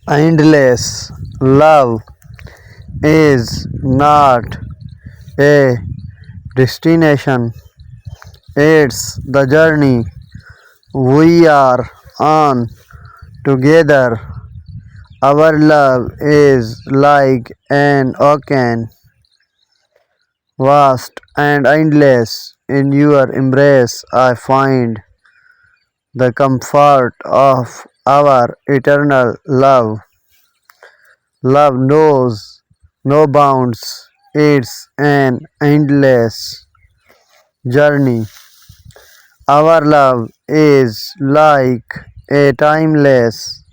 Endless love is not a destination, it's the journey we are on together. Our love is like an ocean, vast and endless. In your embrace, I find the comfort of our eternal love. Love knows no bounds, it's an endless journey. Our love is like a timeless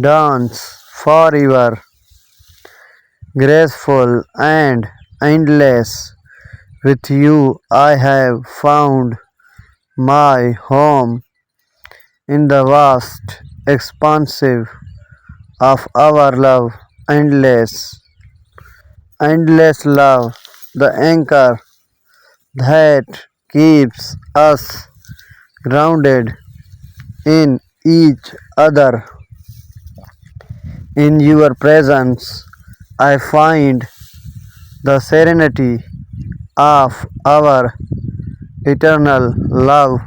dance, forever graceful and endless. With you, I have found my home in the vast, expansive of our love. Endless, endless love, the anchor that keeps us grounded in each other. In your presence, I find the serenity of our eternal love.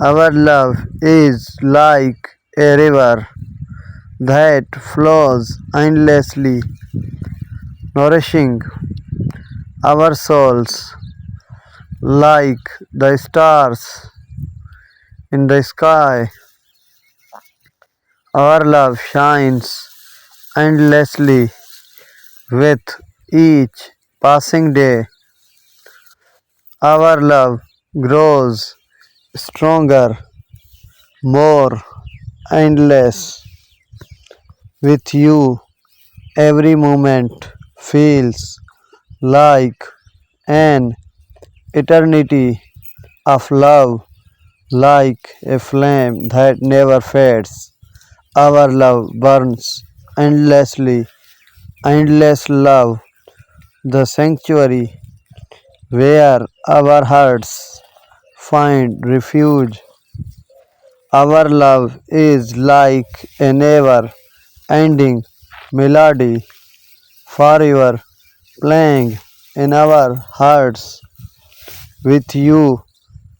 Our love is like a river that flows endlessly, nourishing our souls like the stars in the sky. Our love shines endlessly with each passing day. Our love grows stronger, more endless. With you, every moment feels like an eternity of love, like a flame that never fades. Our love burns endlessly, endless love, the sanctuary where our hearts find refuge. Our love is like a never ending melody forever playing in our hearts. With you,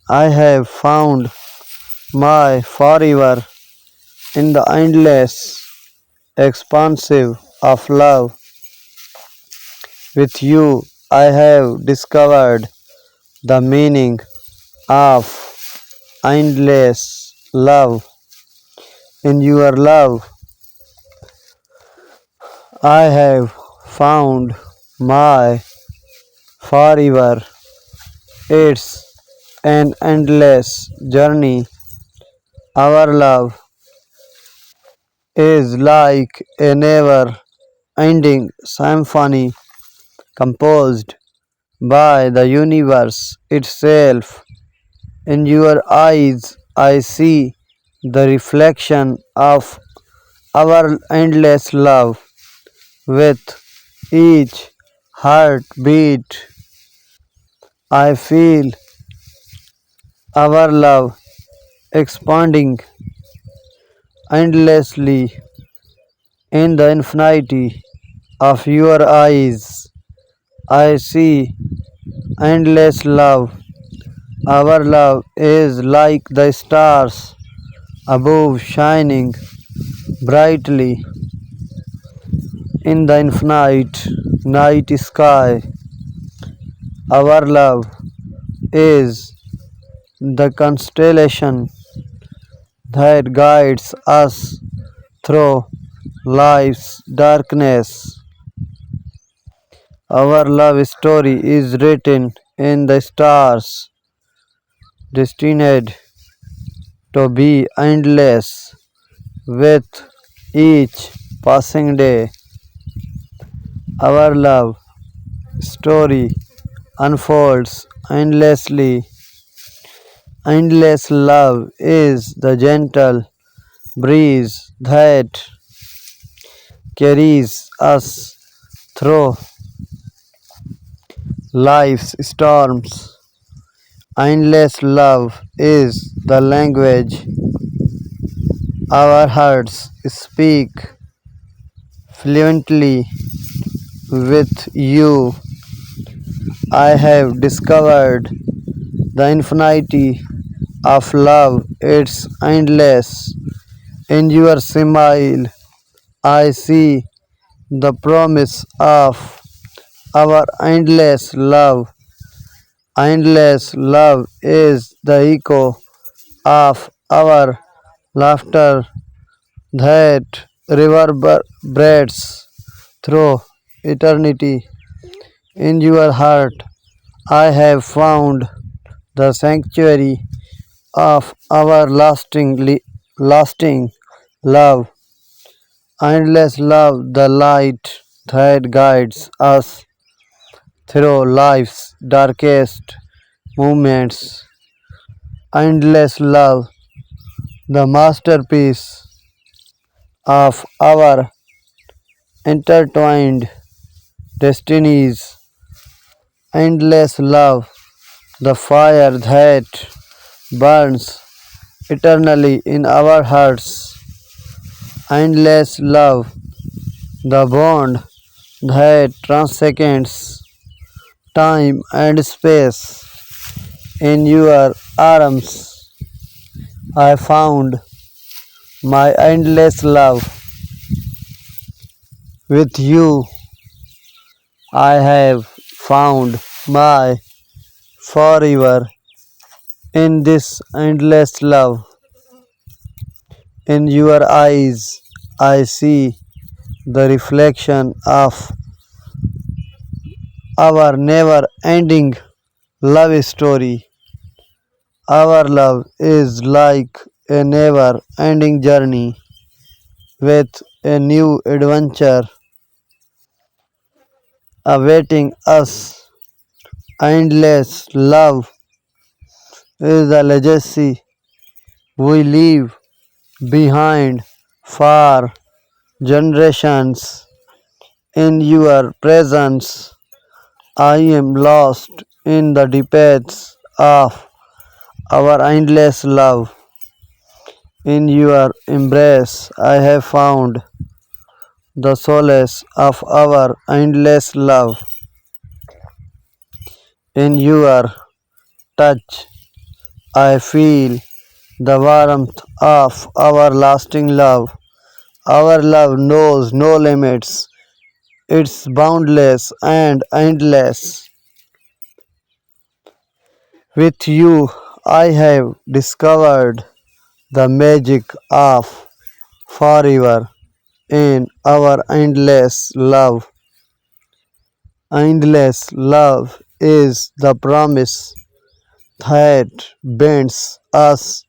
I have found my forever in the endless expansive of love. With you, I have discovered the meaning of endless love. In your love, I have found my forever. It's an endless journey. Our love is like a never ending symphony composed by the universe itself. In your eyes, I see the reflection of our endless love. With each heartbeat, I feel our love expanding endlessly in the infinity of your eyes. I see endless love. Our love is like the stars above shining brightly in the infinite night sky. Our love is the constellation that guides us through life's darkness. Our love story is written in the stars, destined to be endless. With each passing day, our love story unfolds endlessly. Endless love is the gentle breeze that carries us through life's storms. Endless love is the language Our hearts speak fluently with you. I have discovered the infinity of love. It's endless. In your smile, I see the promise of our endless love. Endless love is the echo of our laughter that reverberates through eternity. In your heart, I have found the sanctuary of our lasting love. Endless love, the light that guides us through life's darkest moments. Endless love, the masterpiece of our intertwined destinies. Endless love, the fire that burns eternally in our hearts. Endless love, the bond that transcends time and space. In your arms, I found my endless love. With you, I have found my forever in this endless love. In your eyes, I see the reflection of our never ending love story. Our love is like a never ending journey with a new adventure awaiting us. Endless love is a legacy we leave behind for generations. In your presence, I am lost in the depths of our endless love. In your embrace, I have found the solace of our endless love. In your touch, I feel the warmth of our lasting love. Our love knows no limits, it's boundless and endless. With you, I have discovered the magic of forever in our endless love. Endless love is the promise that binds us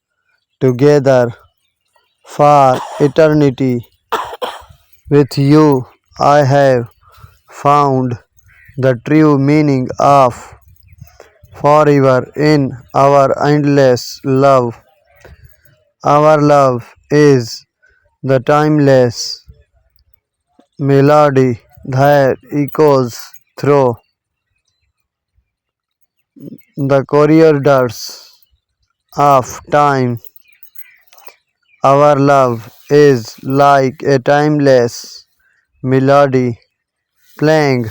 together for eternity. With you, I have found the true meaning of forever in our endless love. Our love is the timeless melody that echoes through the corridors of time. Our love is like a timeless melody playing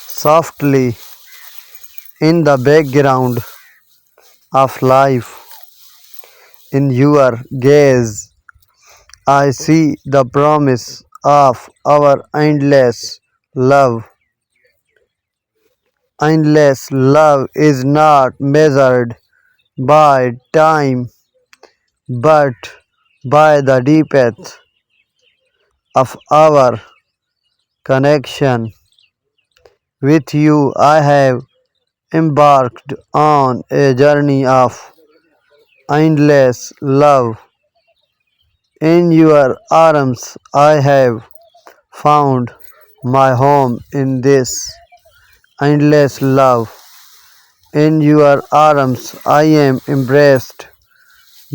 softly in the background of life. In your gaze, I see the promise of our endless love. Endless love is not measured by time but by the depth of our connection. With you, I have embarked on a journey of endless love. In your arms, I have found my home in this endless love. In your arms, I am embraced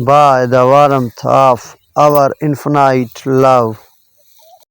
by the warmth of our infinite love.